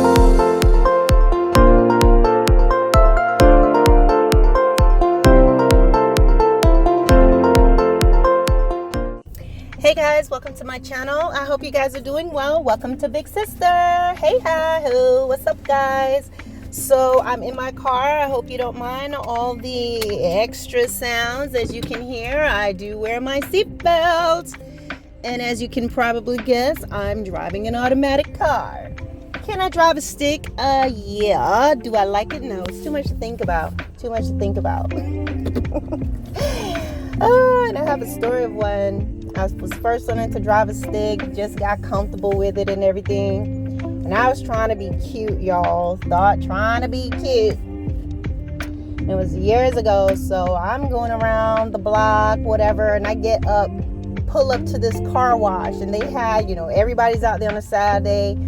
Hey guys, welcome to my channel. I hope you guys are doing well. Welcome to Big Sister. Hey, hi, ho. What's up, guys? So I'm in my car. I hope you don't mind all the extra sounds. As you can hear, I do wear my seatbelt. And as you can probably guess, I'm driving an automatic car. Can I drive a stick? Yeah. Do I like it? No, it's too much to think about. Too much to think about. And I have a story of when I was first learning to drive a stick, just got comfortable with it and everything. And I was trying to be cute, y'all. Trying to be cute. It was years ago, so I'm going around the block, whatever, and I pull up to this car wash, and they had, everybody's out there on a Saturday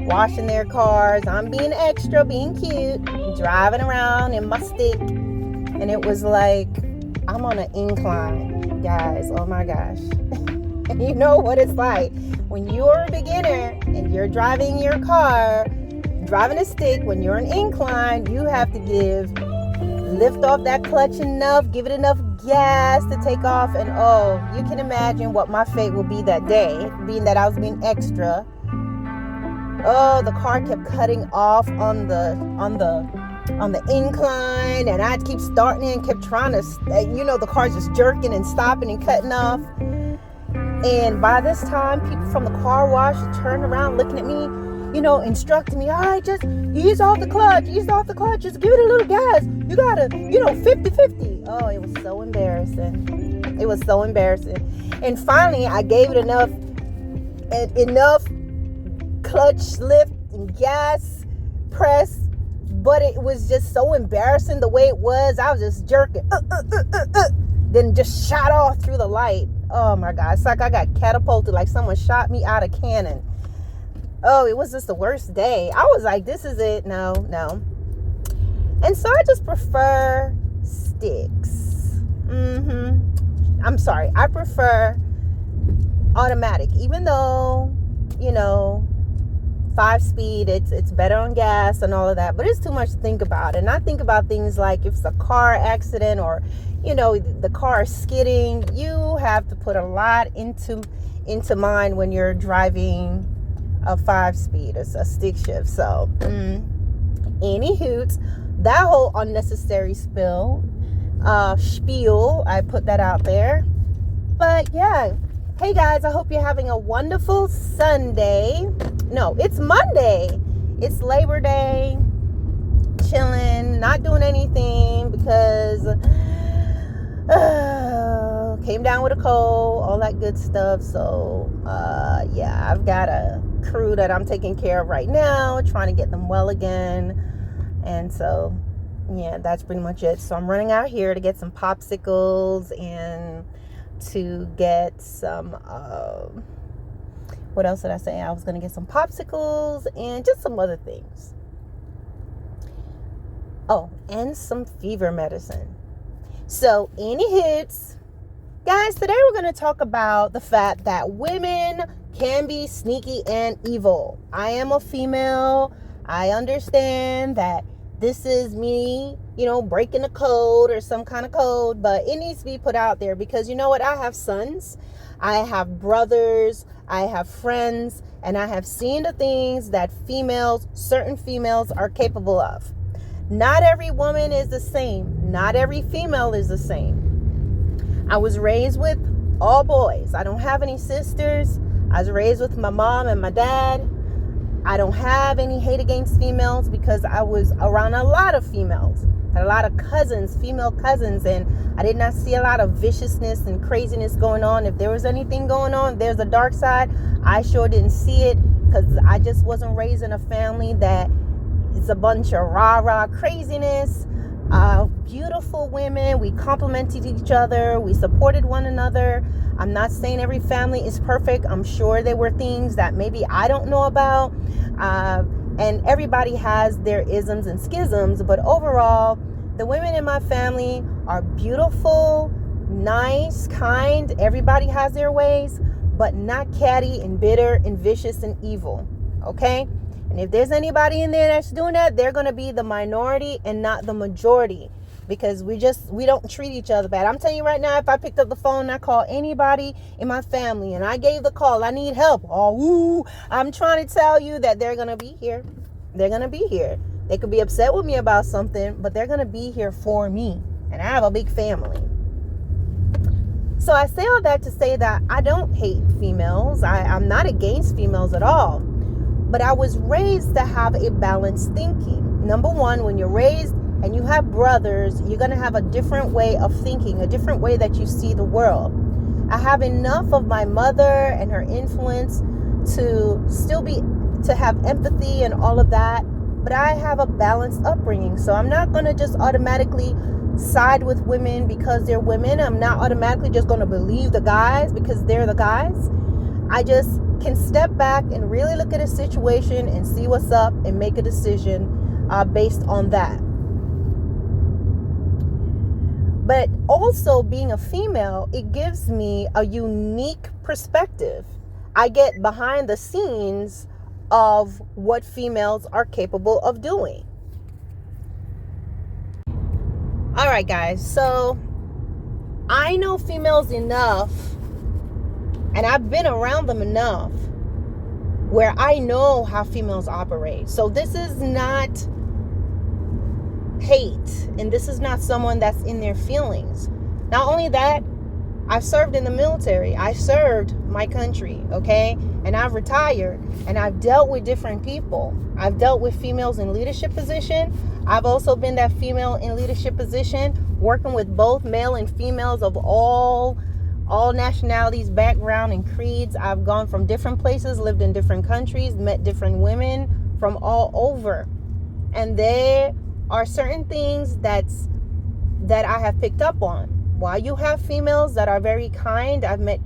washing their cars. I'm being extra, being cute, driving around in my stick, and it was like, I'm on an incline, guys. Oh my gosh. And you know what it's like when you're a beginner and you're driving your car, driving a stick. When you're an incline, you have to lift off that clutch enough, give it enough gas to take off. And oh, you can imagine what my fate will be that day, being that I was being extra. Oh, the car kept cutting off on the incline, and I'd keep starting and kept trying to, the car's just jerking and stopping and cutting off. And by this time, people from the car wash had turned around looking at me, instructing me, all right, just ease off the clutch, just give it a little gas. You gotta, 50-50. Oh, it was so embarrassing. And finally, I gave it enough clutch lift and gas press, but it was just so embarrassing the way it was. I was just jerking, then just shot off through the light. Oh my God, it's like I got catapulted, like someone shot me out of cannon. Oh, it was just the worst day. I was like, this is it. No. And so I just prefer sticks. I'm sorry, I prefer automatic, even though, 5-speed, it's better on gas and all of that, but it's too much to think about. And I think about things like if it's a car accident or, the car is skidding, you have to put a lot into mind when you're driving a 5-speed, a stick shift. So, any hoots, that whole unnecessary spiel, I put that out there. But yeah, hey guys, I hope you're having a wonderful Sunday. No, it's Monday. It's Labor Day. Chilling, not doing anything because came down with a cold, all that good stuff. So yeah, I've got a crew that I'm taking care of right now, trying to get them well again. And so yeah, that's pretty much it. So I'm running out here to get some popsicles and to get some what else did I say? I was going to get some popsicles and just some other things. Oh, and some fever medicine. So, any hits? Guys, today we're going to talk about the fact that women can be sneaky and evil. I am a female. I understand that this is me, breaking a code or some kind of code, but it needs to be put out there because you know what? I have sons, I have brothers, I have friends, and I have seen the things that certain females are capable of. Not every woman is the same. Not every female is the same. I was raised with all boys. I don't have any sisters. I was raised with my mom and my dad. I don't have any hate against females because I was around a lot of females. I had a lot of cousins, female cousins, and I did not see a lot of viciousness and craziness going on. If there was anything going on, if there's a dark side, I sure didn't see it because I just wasn't raised in a family that is a bunch of rah-rah craziness. Beautiful women. We complimented each other. We supported one another. I'm not saying every family is perfect. I'm sure there were things that maybe I don't know about. And everybody has their isms and schisms. But overall, the women in my family are beautiful, nice, kind. Everybody has their ways, but not catty and bitter and vicious and evil. Okay? And if there's anybody in there that's doing that, they're going to be the minority and not the majority, because we don't treat each other bad. I'm telling you right now, if I picked up the phone and I called anybody in my family and I gave the call, I need help. Oh, woo, I'm trying to tell you that they're going to be here. They're going to be here. They could be upset with me about something, but they're going to be here for me. And I have a big family. So I say all that to say that I don't hate females. I'm not against females at all. But I was raised to have a balanced thinking. Number one, when you're raised and you have brothers, you're going to have a different way of thinking, a different way that you see the world. I have enough of my mother and her influence to have empathy and all of that. But I have a balanced upbringing. So I'm not going to just automatically side with women because they're women. I'm not automatically just going to believe the guys because they're the guys. I just can step back and really look at a situation and see what's up and make a decision based on that. But also, being a female, it gives me a unique perspective. I get behind the scenes of what females are capable of doing. All right, guys, so I know females enough, and I've been around them enough where I know how females operate. So this is not hate, and this is not someone that's in their feelings. Not only that, I've served in the military. I served my country, okay? And I've retired, and I've dealt with different people. I've dealt with females in leadership position. I've also been that female in leadership position, working with both male and females of all nationalities, background, and creeds. I've gone from different places, lived in different countries, met different women from all over. And there are certain things that I have picked up on. While you have females that are very kind, I've met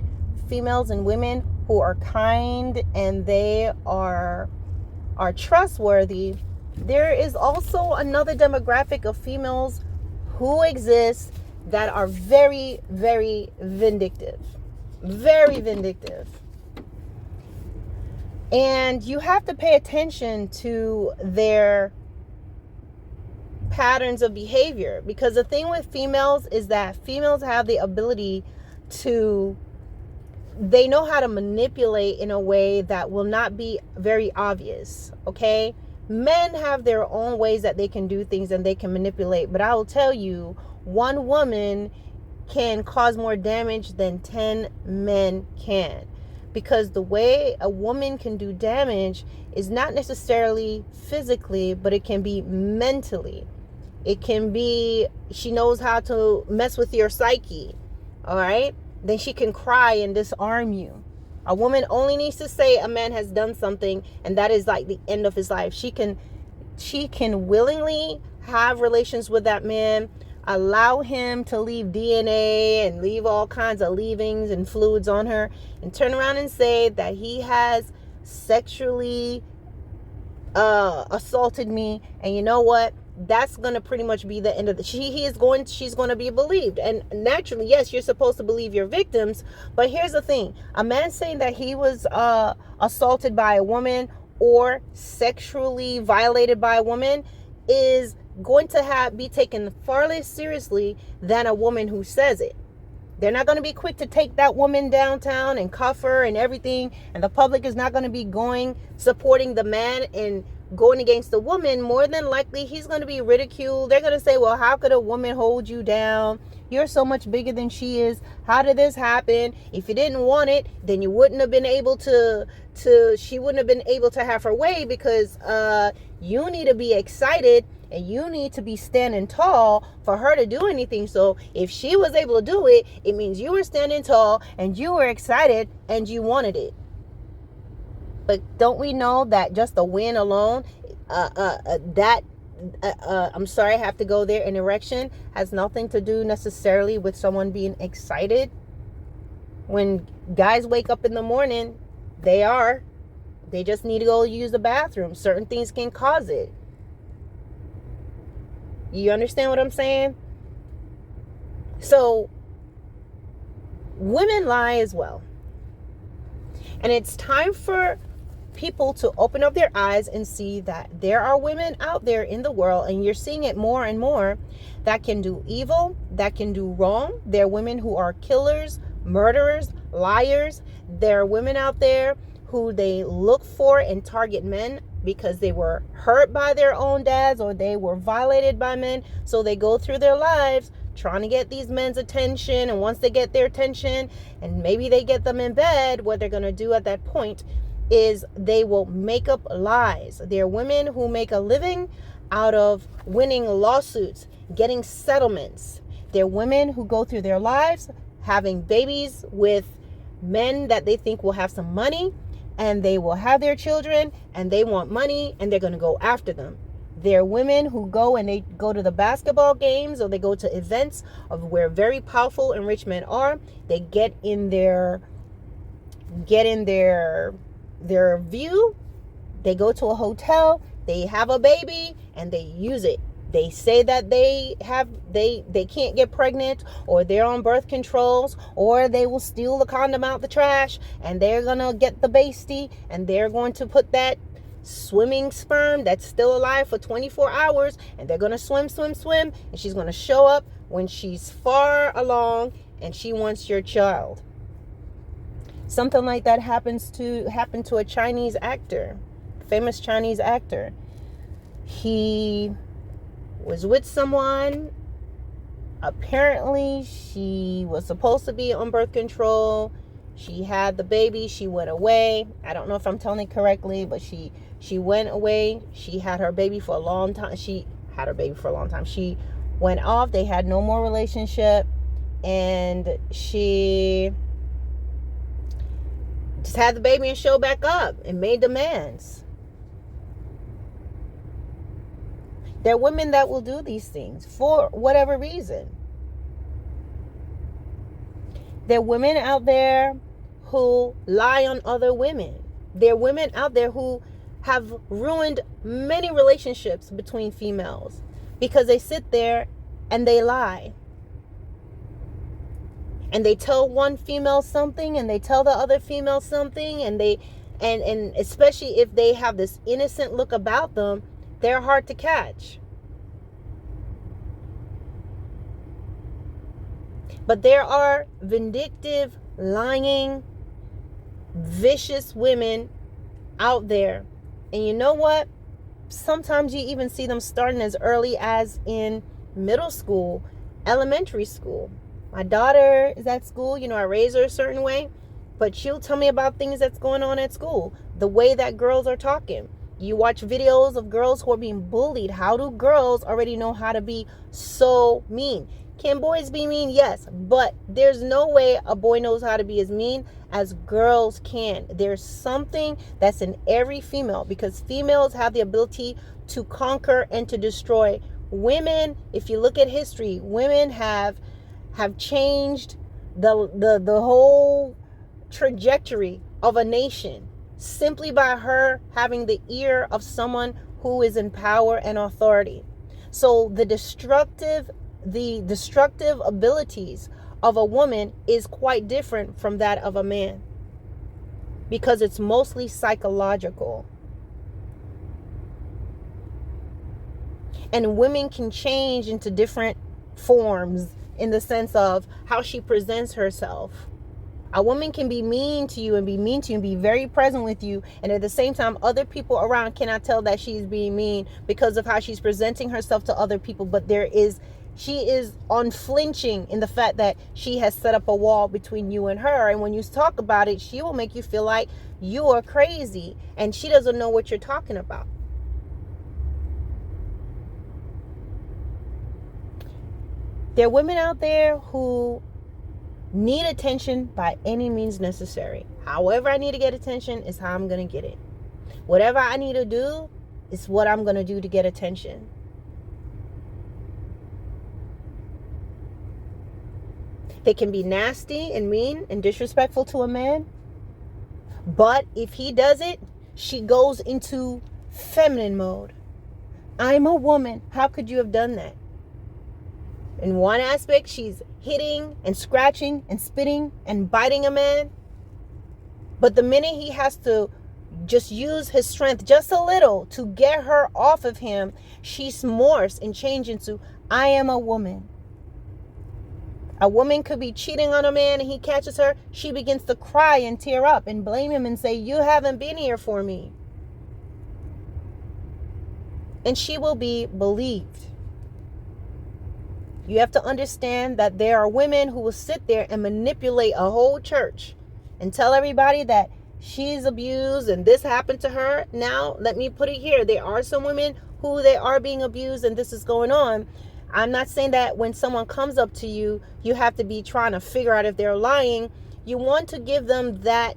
females and women who are kind and they are trustworthy. There is also another demographic of females who exist that are very, very vindictive. Very vindictive. And you have to pay attention to their patterns of behavior, because the thing with females is that females have the ability they know how to manipulate in a way that will not be very obvious, okay? Men have their own ways that they can do things and they can manipulate, but I will tell you, one woman can cause more damage than 10 men can, because the way a woman can do damage is not necessarily physically, but it can be mentally. It can be, she knows how to mess with your psyche, all right? Then she can cry and disarm you. A woman only needs to say a man has done something, and that is like the end of his life. She can willingly have relations with that man, allow him to leave DNA and leave all kinds of leavings and fluids on her, and turn around and say that he has sexually assaulted me. And you know what? That's going to pretty much be the end of she's going to be believed. And naturally, yes, you're supposed to believe your victims. But here's the thing. A man saying that he was assaulted by a woman or sexually violated by a woman is going to be taken far less seriously than a woman who says it. They're not going to be quick to take that woman downtown and cuff her and everything. And the public is not going to be supporting the man and going against the woman. More than likely, he's going to be ridiculed. They're going to say, well, how could a woman hold you down? You're so much bigger than she is. How did this happen? If you didn't want it, then you wouldn't have been able she wouldn't have been able to have her way, because you need to be excited and you need to be standing tall for her to do anything. So if she was able to do it, it means you were standing tall and you were excited and you wanted it. But don't we know that just the win alone, I'm sorry, I have to go there, an erection has nothing to do necessarily with someone being excited. When guys wake up in the morning, they just need to go use the bathroom. Certain things can cause it. You understand what I'm saying? So women lie as well. And it's time for people to open up their eyes and see that there are women out there in the world, and you're seeing it more and more, that can do evil, that can do wrong. There are women who are killers, murderers, liars. There are women out there who they look for and target men because they were hurt by their own dads or they were violated by men. So they go through their lives trying to get these men's attention. And once they get their attention and maybe they get them in bed, what they're going to do at that point is they will make up lies. There are women who make a living out of winning lawsuits, getting settlements. There are women who go through their lives having babies with men that they think will have some money, and they will have their children and they want money and they're going to go after them. There are women who go and they go to the basketball games or they go to events of where very powerful and rich men are. They get in their view. They go to a hotel, they have a baby and they use it. They say that they can't get pregnant, or they're on birth controls, or they will steal the condom out the trash and they're gonna get the bastie and they're going to put that swimming sperm that's still alive for 24 hours and they're gonna swim and she's gonna show up when she's far along and she wants your child. Something like that happened to a Chinese actor, famous Chinese actor. He was with someone. Apparently she was supposed to be on birth control. She had the baby. She went away. I don't know if I'm telling it correctly, but she went away. She had her baby for a long time. She went off. They had no more relationship, and she just had the baby and showed back up and made demands. There are women that will do these things for whatever reason. There are women out there who lie on other women. There are women out there who have ruined many relationships between females because they sit there and they lie. And they tell one female something and they tell the other female something, and and especially if they have this innocent look about them, they're hard to catch. But there are vindictive, lying, vicious women out there. And you know what? Sometimes you even see them starting as early as in middle school, elementary school. My daughter is at school. I raise her a certain way, but she'll tell me about things that's going on at school. The way that girls are talking. You watch videos of girls who are being bullied. How do girls already know how to be so mean? Can boys be mean? Yes, but there's no way a boy knows how to be as mean as girls can. There's something that's in every female, because females have the ability to conquer and to destroy. Women, if you look at history, women have changed the whole trajectory of a nation simply by her having the ear of someone who is in power and authority. So the destructive abilities of a woman is quite different from that of a man, because it's mostly psychological. And women can change into different forms in the sense of how she presents herself. A woman can be mean to you and be very present with you, and at the same time other people around cannot tell that she's being mean because of how she's presenting herself to other people. But she is unflinching in the fact that she has set up a wall between you and her, and when you talk about it, she will make you feel like you are crazy and she doesn't know what you're talking about. There are women out there who need attention by any means necessary. However I need to get attention is how I'm going to get it. Whatever I need to do is what I'm going to do to get attention. They can be nasty and mean and disrespectful to a man, but if he does it, she goes into feminine mode. I'm a woman. How could you have done that? In one aspect, she's hitting and scratching and spitting and biting a man. But the minute he has to just use his strength just a little to get her off of him, she morphs and changes into, I am a woman. A woman could be cheating on a man and he catches her. She begins to cry and tear up and blame him and say, you haven't been here for me. And she will be believed. You have to understand that there are women who will sit there and manipulate a whole church and tell everybody that she's abused and this happened to her. Now, let me put it here. There are some women who they are being abused and this is going on. I'm not saying that when someone comes up to you, you have to be trying to figure out if they're lying. You want to give them that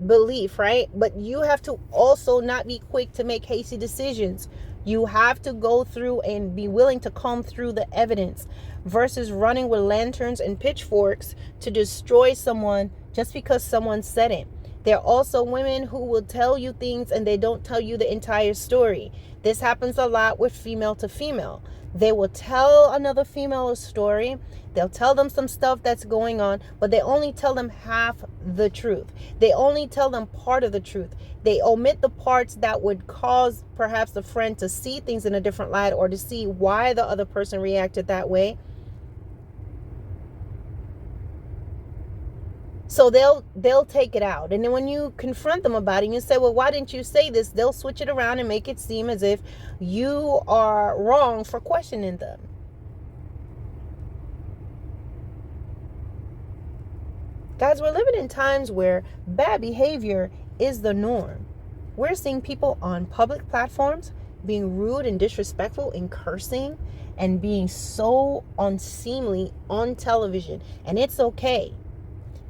belief, right? But you have to also not be quick to make hasty decisions. You have to go through and be willing to comb through the evidence versus running with lanterns and pitchforks to destroy someone just because someone said it. There are also women who will tell you things and they don't tell you the entire story. This happens a lot with female to female. They will tell another female a story. They'll tell them some stuff that's going on, but they only tell them half the truth. They only tell them part of the truth. They omit the parts that would cause perhaps the friend to see things in a different light or to see why the other person reacted that way. So they'll take it out. And then when you confront them about it and you say, well, why didn't you say this? They'll switch it around and make it seem as if you are wrong for questioning them. Guys, we're living in times where bad behavior is the norm. We're seeing people on public platforms being rude and disrespectful and cursing and being so unseemly on television. And it's okay.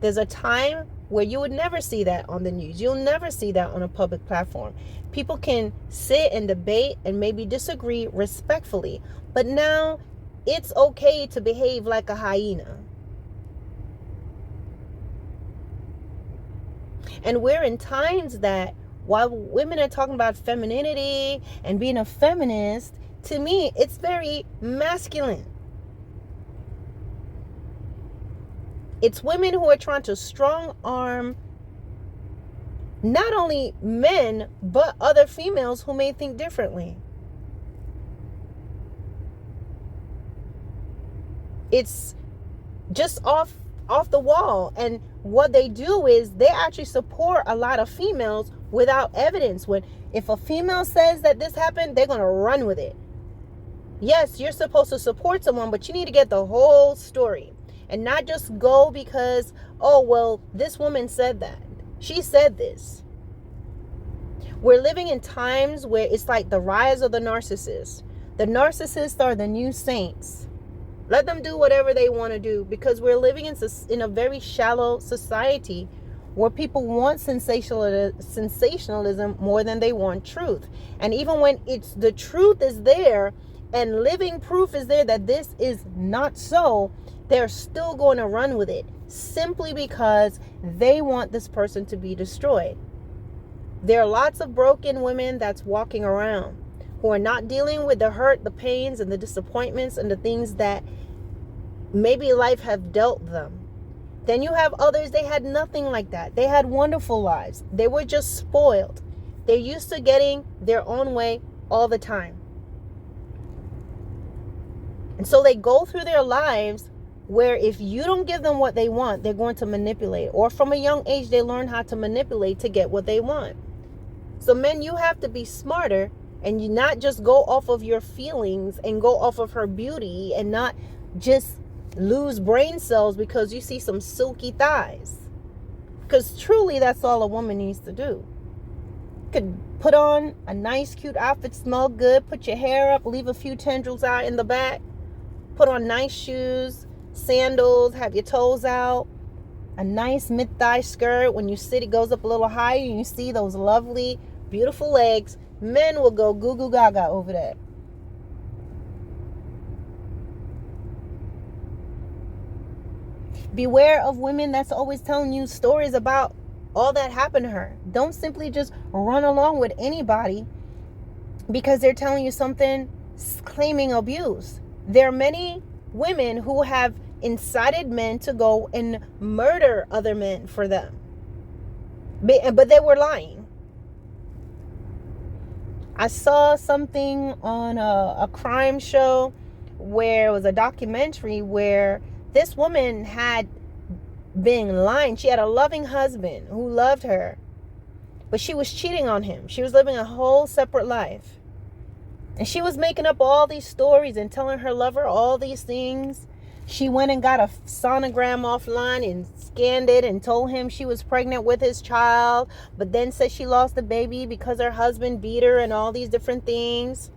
There's a time where you would never see that on the news. You'll never see that on a public platform. People can sit and debate and maybe disagree respectfully. But now it's okay to behave like a hyena. And we're in times that while women are talking about femininity and being a feminist, to me, it's very masculine. It's women who are trying to strong arm not only men, but other females who may think differently. It's just off the wall. And what they do is they actually support a lot of females without evidence. If a female says that this happened, they're going to run with it. Yes, you're supposed to support someone, but you need to get the whole story. And not just go because, oh, well, this woman said that. She said this. We're living in times where it's like the rise of the narcissists. The narcissists are the new saints. Let them do whatever they want to do, because we're living in a very shallow society where people want sensationalism more than they want truth. And even when the truth is there and living proof is there that this is not so, they're still going to run with it simply because they want this person to be destroyed. There are lots of broken women that's walking around who are not dealing with the hurt, the pains, and the disappointments and the things that maybe life have dealt them. Then you have others, they had nothing like that. They had wonderful lives. They were just spoiled. They're used to getting their own way all the time. And so they go through their lives where if you don't give them what they want, they're going to manipulate. Or from a young age, they learn how to manipulate to get what they want. So men, you have to be smarter and you not just go off of your feelings and go off of her beauty and not just lose brain cells because you see some silky thighs. Because truly, that's all a woman needs to do. You could put on a nice, cute outfit, smell good, put your hair up, leave a few tendrils out in the back, put on nice shoes, sandals, have your toes out, a nice mid-thigh skirt. When you sit, it goes up a little higher and you see those lovely, beautiful legs. Men will go goo goo gaga over that. Beware of women that's always telling you stories about all that happened to her. Don't simply just run along with anybody because they're telling you something claiming abuse. There are many women who have incited men to go and murder other men for them. But they were lying. I saw something on a crime show where it was a documentary where this woman had been lying. She had a loving husband who loved her, but she was cheating on him. She was living a whole separate life. And she was making up all these stories and telling her lover all these things. She went and got a sonogram offline and scanned it and told him she was pregnant with his child, but then said she lost the baby because her husband beat her and all these different things.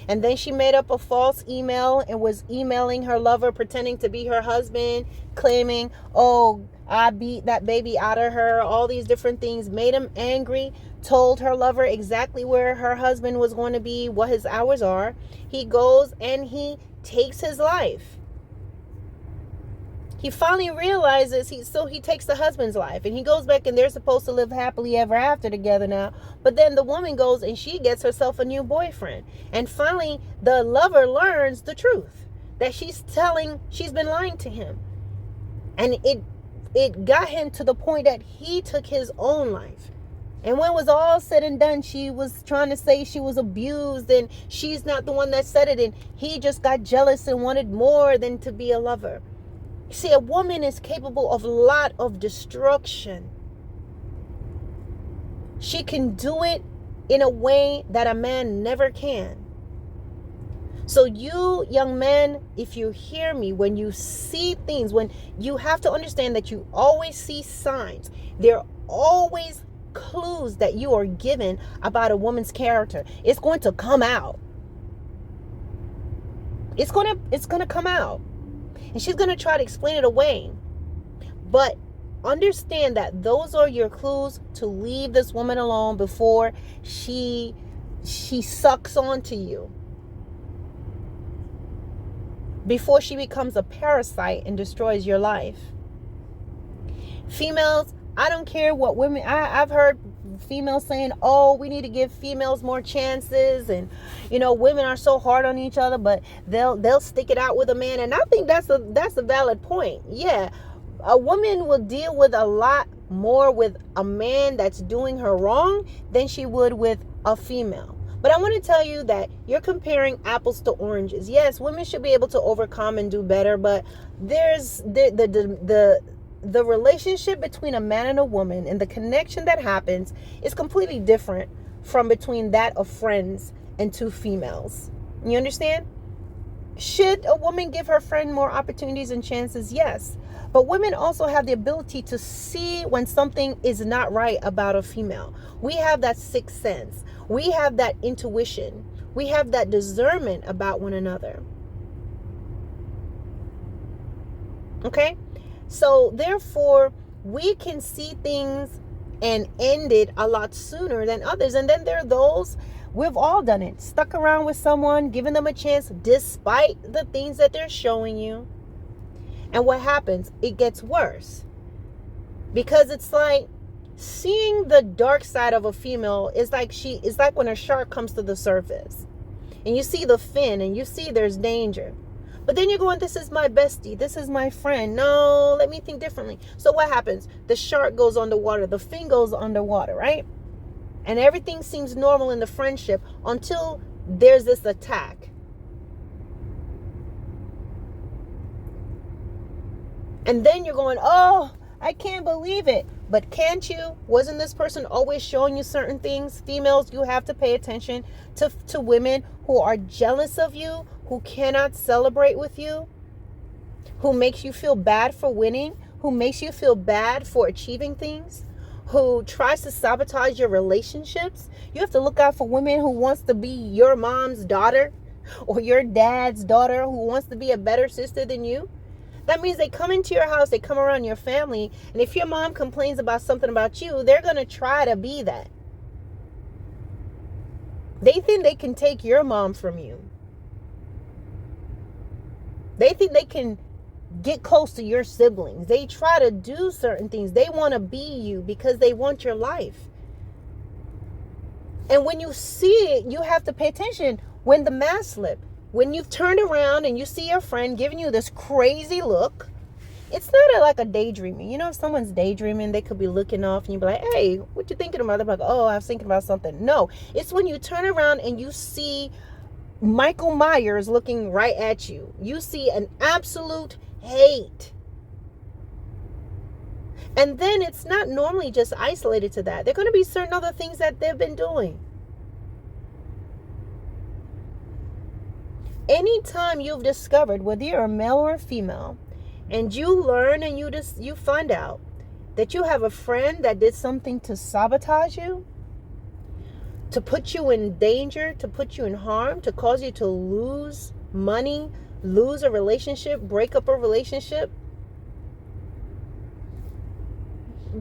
And then she made up a false email and was emailing her lover pretending to be her husband, claiming, oh, I beat that baby out of her, all these different things, made him angry, told her lover exactly where her husband was going to be, what his hours are. He goes and he takes his life. He finally realizes he takes the husband's life and he goes back and they're supposed to live happily ever after together now. But then the woman goes and she gets herself a new boyfriend. And finally the lover learns the truth that she's been lying to him. And it got him to the point that he took his own life. And when it was all said and done, she was trying to say she was abused and she's not the one that said it. And he just got jealous and wanted more than to be a lover. See, a woman is capable of a lot of destruction. She can do it in a way that a man never can. So you young men, if you hear me, when you see things, when you have to understand that you always see signs, there are always clues that you are given about a woman's character. It's going to come out. It's going to come out. And she's going to try to explain it away. But understand that those are your clues to leave this woman alone before she sucks onto you. Before she becomes a parasite and destroys your life. Females, I don't care what women, I've heard females saying, oh, we need to give females more chances, and women are so hard on each other, but they'll stick it out with a man. And I think that's a valid point. Yeah, a woman will deal with a lot more with a man that's doing her wrong than she would with a female. But I want to tell you that you're comparing apples to oranges. Yes, women should be able to overcome and do better, but there's the relationship between a man and a woman and the connection that happens is completely different from between that of friends and two females. You understand? Should a woman give her friend more opportunities and chances? Yes. But women also have the ability to see when something is not right about a female. We have that sixth sense. We have that intuition. We have that discernment about one another. Okay? So therefore, we can see things and end it a lot sooner than others. And then there are those, we've all done it, stuck around with someone, giving them a chance despite the things that they're showing you. And what happens? It gets worse. Because it's like seeing the dark side of a female is like when a shark comes to the surface. And you see the fin and you see there's danger. But then you're going, this is my bestie. This is my friend. No, let me think differently. So what happens? The shark goes underwater. The fin goes underwater, right? And everything seems normal in the friendship until there's this attack. And then you're going, oh, I can't believe it. But can't you? Wasn't this person always showing you certain things? Females, you have to pay attention to women who are jealous of you, who cannot celebrate with you, who makes you feel bad for winning, who makes you feel bad for achieving things, who tries to sabotage your relationships. You have to look out for women who wants to be your mom's daughter or your dad's daughter, who wants to be a better sister than you. That means they come into your house, they come around your family, and if your mom complains about something about you, they're going to try to be that. They think they can take your mom from you. They think they can get close to your siblings. They try to do certain things. They want to be you because they want your life. And when you see it, you have to pay attention when the mask slip. When you've turned around and you see your friend giving you this crazy look, It's not like a daydreaming. You know, if someone's daydreaming, they could be looking off and you'd be like, hey, what you thinking about? They're like, oh, I was thinking about something. No, it's when you turn around and you see Michael Myers looking right at you. You see an absolute hate. And then it's not normally just isolated to that. There are going to be certain other things that they've been doing. Anytime you've discovered, whether you're a male or a female, and you learn and you find out that you have a friend that did something to sabotage you, to put you in danger, to put you in harm, to cause you to lose money, lose a relationship, break up a relationship,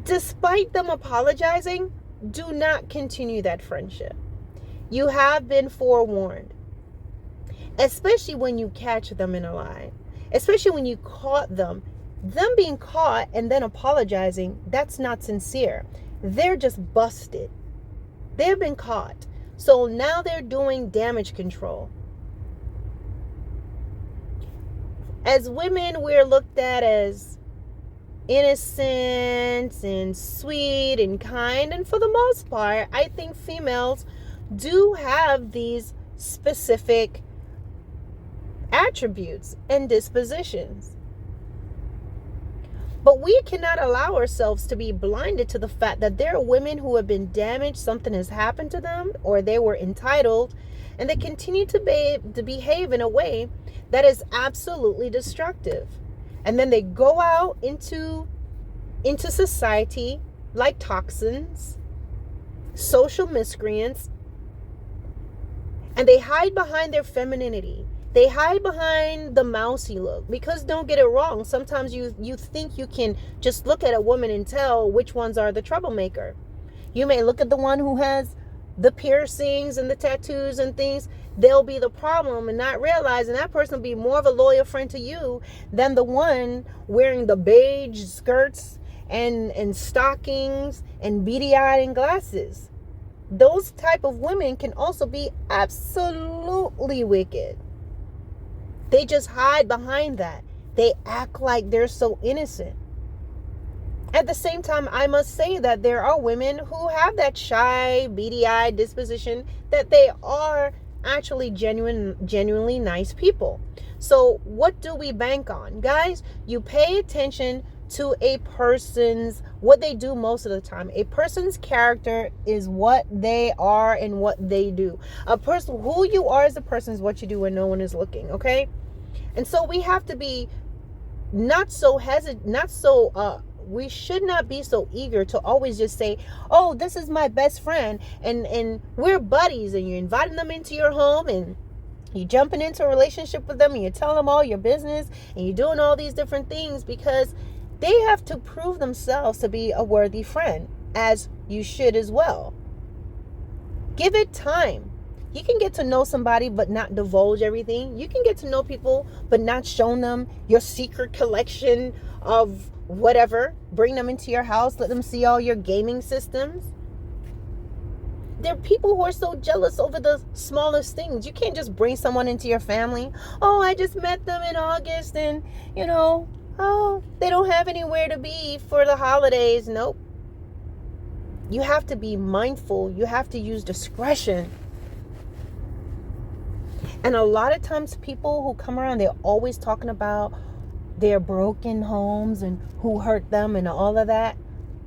despite them apologizing, do not continue that friendship. You have been forewarned. Especially when you catch them in a lie. Especially when you caught them. Them being caught and then apologizing, that's not sincere. They're just busted. They've been caught. So now they're doing damage control. As women, we're looked at as innocent and sweet and kind. And for the most part, I think females do have these specific attributes and dispositions. But we cannot allow ourselves to be blinded to the fact that there are women who have been damaged, something has happened to them, or they were entitled, and they continue to behave in a way that is absolutely destructive. And then they go out into society like toxins, social miscreants, and they hide behind their femininity. They hide behind the mousy look, because don't get it wrong. Sometimes you think you can just look at a woman and tell which ones are the troublemaker. You may look at the one who has the piercings and the tattoos and things. They'll be the problem and not realizing that person will be more of a loyal friend to you than the one wearing the beige skirts and stockings and beady-eyed and glasses. Those type of women can also be absolutely wicked. They just hide behind that. They act like they're so innocent. At the same time, I must say that there are women who have that shy, beady-eyed disposition, that they are actually genuinely nice people. So what do we bank on? Guys, you pay attention to a person's, what they do most of the time. A person's character is what they are and what they do. A person, who you are as a person is what you do when no one is looking, okay? And so we have to be we should not be so eager to always just say, oh, this is my best friend and we're buddies, and you're inviting them into your home and you're jumping into a relationship with them and you're telling them all your business and you're doing all these different things, because they have to prove themselves to be a worthy friend, as you should as well. Give it time. You can get to know somebody but not divulge everything. You can get to know people but not show them your secret collection of whatever. Bring them into your house. Let them see all your gaming systems. There are people who are so jealous over the smallest things. You can't just bring someone into your family. Oh, I just met them in August and, oh, they don't have anywhere to be for the holidays. Nope. You have to be mindful. You have to use discretion. And a lot of times people who come around, they're always talking about their broken homes and who hurt them and all of that.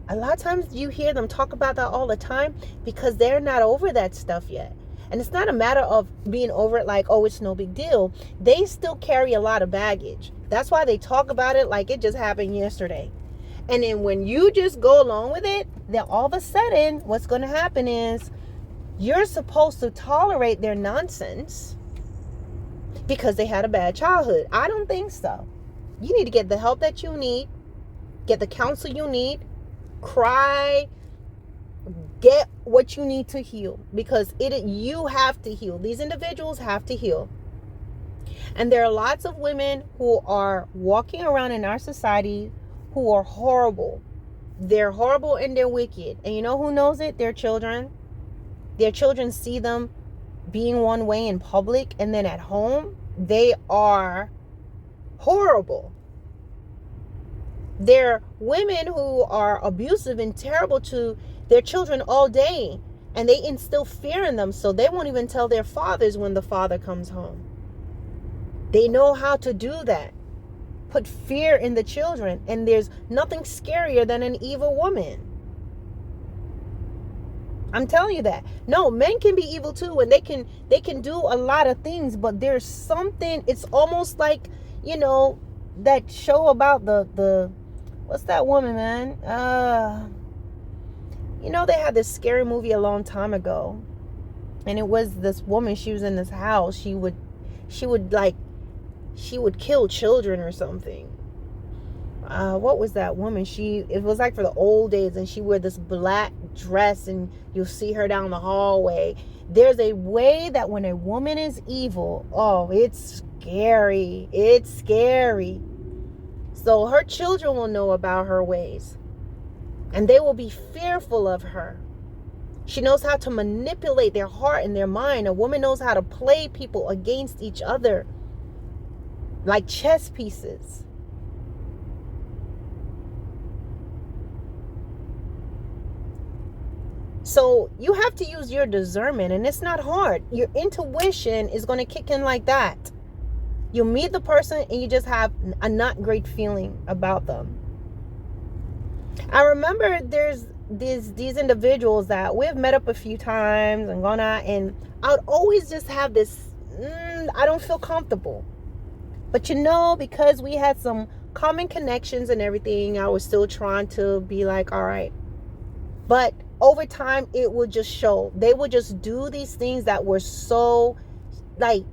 A lot of times you hear them talk about that all the time because they're not over that stuff yet. And it's not a matter of being over it like, oh, it's no big deal. They still carry a lot of baggage. That's why they talk about it like it just happened yesterday. And then when you just go along with it, then all of a sudden what's going to happen is you're supposed to tolerate their nonsense because they had a bad childhood. I don't think so. You need to get the help that you need, get the counsel you need, cry, get what you need to heal, because you have to heal. These individuals have to heal. And there are lots of women who are walking around in our society who are horrible. They're horrible and they're wicked. And you know who knows it? Their children. Their children see them being one way in public, and then at home they are horrible. They're women who are abusive and terrible to their children all day. And they instill fear in them, so they won't even tell their fathers when the father comes home. They know how to do that. Put fear in the children. And there's nothing scarier than an evil woman. I'm telling you that. No, men can be evil too, and they can do a lot of things, but there's something, it's almost like, that show about the what's that woman, man? They had this scary movie a long time ago. And it was this woman, she was in this house. She would kill children or something. What was that woman? It was like for the old days, and she wore this black dress, and you'll see her down the hallway. There's a way that when a woman is evil, oh, it's scary. It's scary. So her children will know about her ways, and they will be fearful of her. She knows how to manipulate their heart and their mind. A woman knows how to play people against each other like chess pieces. So you have to use your discernment, and it's not hard. Your intuition is going to kick in like that. You meet the person and you just have a not great feeling about them. I remember there's these individuals that we've met up a few times and gone out, and I would always just have this, I don't feel comfortable. But because we had some common connections and everything, I was still trying to be like, all right. But over time, it would just show. They would just do these things that were so, like,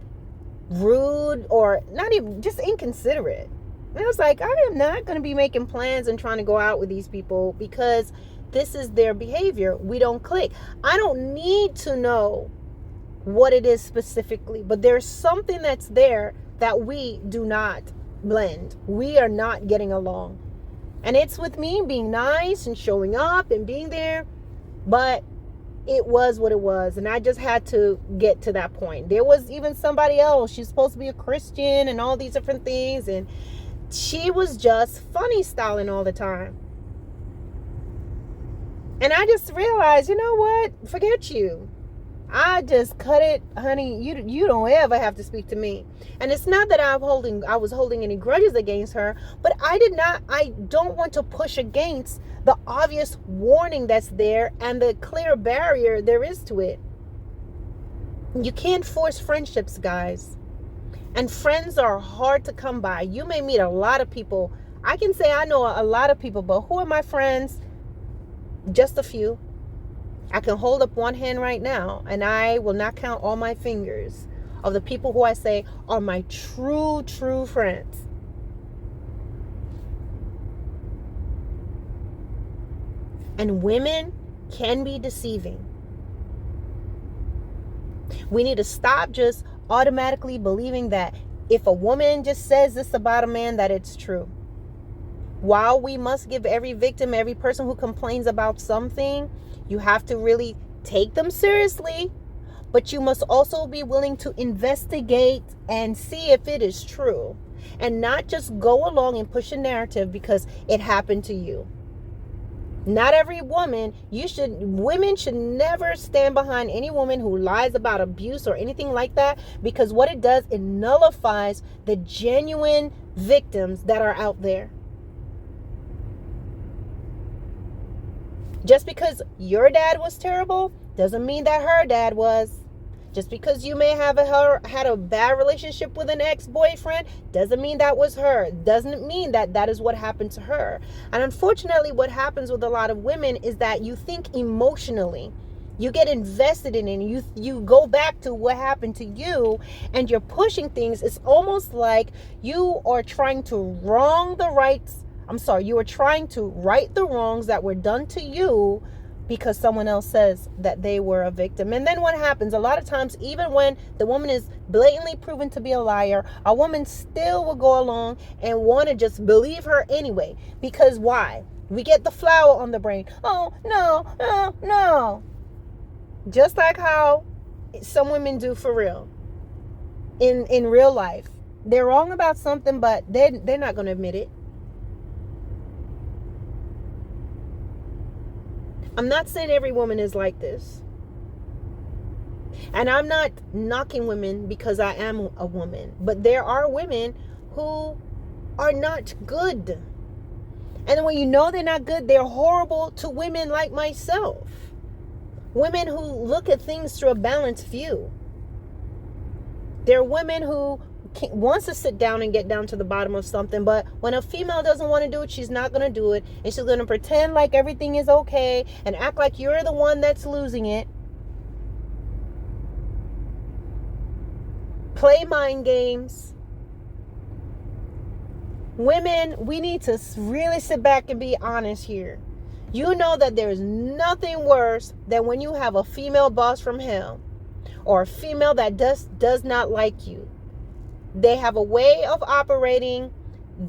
rude or not even, just inconsiderate. And I was like, I am not going to be making plans and trying to go out with these people because this is their behavior. We don't click. I don't need to know what it is specifically, but there's something that's there that we do not blend. We are not getting along. And it's with me being nice and showing up and being there. But it was what it was. And I just had to get to that point. There was even somebody else. She's supposed to be a Christian and all these different things. And she was just funny styling all the time. And I just realized, you know what? Forget you. I just cut it, honey. You don't ever have to speak to me. And it's not that I was holding any grudges against her, but I don't want to push against the obvious warning that's there and the clear barrier there is to it. You can't force friendships, guys. And friends are hard to come by. You may meet a lot of people. I can say I know a lot of people, but who are my friends? Just a few. I can hold up one hand right now, and I will not count all my fingers of the people who I say are my true friends. And women can be deceiving. We need to stop just automatically believing that if a woman just says this about a man, that it's true. While we must give every victim, every person who complains about something, you have to really take them seriously, but you must also be willing to investigate and see if it is true, and not just go along and push a narrative because it happened to you. Not every woman, women should never stand behind any woman who lies about abuse or anything like that, because what it does, it nullifies the genuine victims that are out there. Just because your dad was terrible doesn't mean that her dad was. Just because you may have had a bad relationship with an ex-boyfriend doesn't mean that was her. Doesn't mean that is what happened to her. And unfortunately, what happens with a lot of women is that you think emotionally. You get invested in it, and you go back to what happened to you, and you're pushing things. It's almost like you are trying to you are trying to right the wrongs that were done to you because someone else says that they were a victim. And then what happens? A lot of times, even when the woman is blatantly proven to be a liar, a woman still will go along and want to just believe her anyway. Because why? We get the flower on the brain. Oh, no. Just like how some women do for real. In real life. They're wrong about something, but they're not going to admit it. I'm not saying every woman is like this. And I'm not knocking women because I am a woman. But there are women who are not good. And when you know they're not good, they're horrible to women like myself. Women who look at things through a balanced view. There are women who wants to sit down and get down to the bottom of something, but when a female doesn't want to do it, she's not going to do it, and she's going to pretend like everything is okay and act like you're the one that's losing it. Play mind games. Women, we need to really sit back and be honest here. You know that there's nothing worse than when you have a female boss from hell, or a female that does not like you. They have a way of operating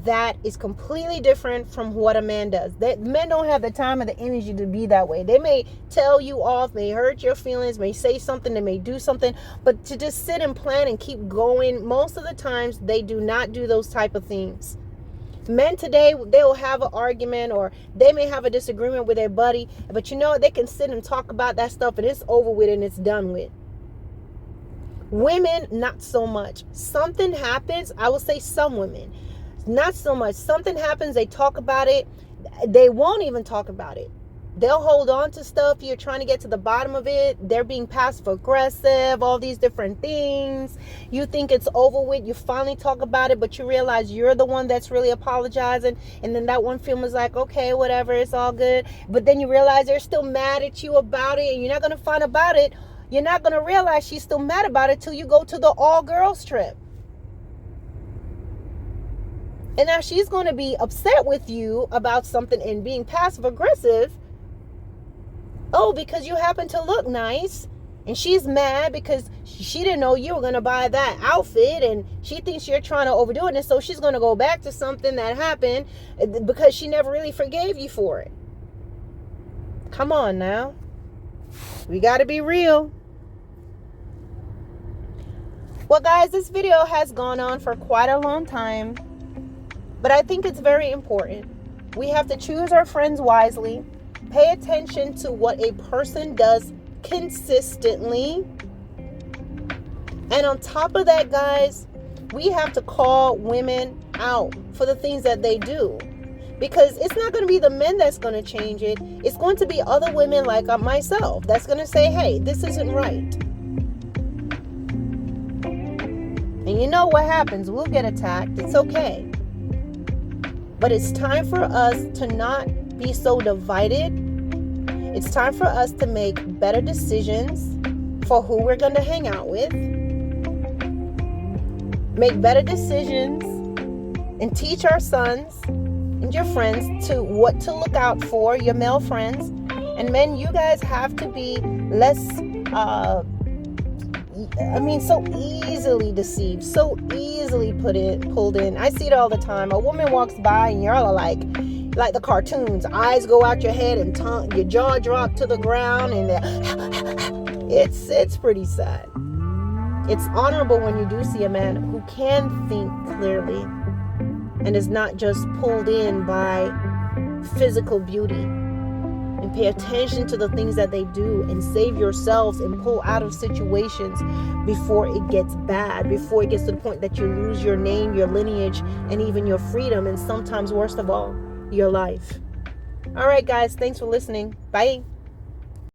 that is completely different from what a man does. Men don't have the time or the energy to be that way. They may tell you off, may hurt your feelings, may say something, they may do something, but to just sit and plan and keep going, most of the times they do not do those type of things. Men today, they'll have an argument, or they may have a disagreement with their buddy, but you know what? They can sit and talk about that stuff and it's over with and it's done with. Women, not so much. Something happens, I will say some women, not so much. Something happens, they talk about it. They won't even talk about it. They'll hold on to stuff. You're trying to get to the bottom of it. They're being passive aggressive, all these different things. You think it's over with. You finally talk about it, but you realize you're the one that's really apologizing. And then that one film is like, okay, whatever, it's all good. But then you realize they're still mad at you about it, and you're not going to find about it. You're not going to realize she's still mad about it till you go to the all-girls trip. And now she's going to be upset with you about something and being passive-aggressive. Oh, because you happen to look nice. And she's mad because she didn't know you were going to buy that outfit. And she thinks you're trying to overdo it. And so she's going to go back to something that happened because she never really forgave you for it. Come on now. We got to be real. Well, guys, this video has gone on for quite a long time. But I think it's very important. We have to choose our friends wisely. Pay attention to what a person does consistently. And on top of that, guys, we have to call women out for the things that they do. Because it's not going to be the men that's going to change it. It's going to be other women like myself that's going to say, hey, this isn't right. And you know what happens? We'll get attacked. It's okay. But it's time for us to not be so divided. It's time for us to make better decisions for who we're going to hang out with. Make better decisions and teach our sons and your friends to what to look out for, your male friends. And men, you guys have to be less, so easily deceived, so easily pulled in. I see it all the time. A woman walks by and y'all are like the cartoons. Eyes go out your head and your jaw drop to the ground, and it's pretty sad. It's honorable when you do see a man who can think clearly and is not just pulled in by physical beauty. And pay attention to the things that they do and save yourselves and pull out of situations before it gets bad, before it gets to the point that you lose your name, your lineage, and even your freedom, and sometimes, worst of all, your life. All right, guys, thanks for listening. Bye.